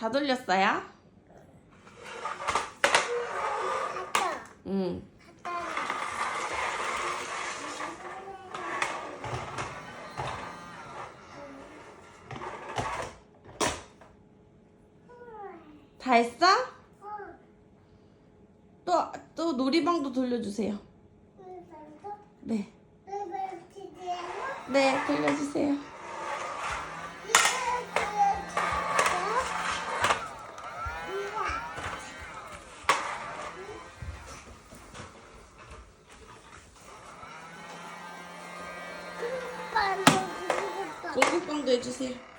다 돌렸어요? 갔다. 응. 갔다. 다 했어? 어. 또 놀이방도 돌려주세요. 이거 네. 이거 네, 돌려주세요. 공구방도 해주세요.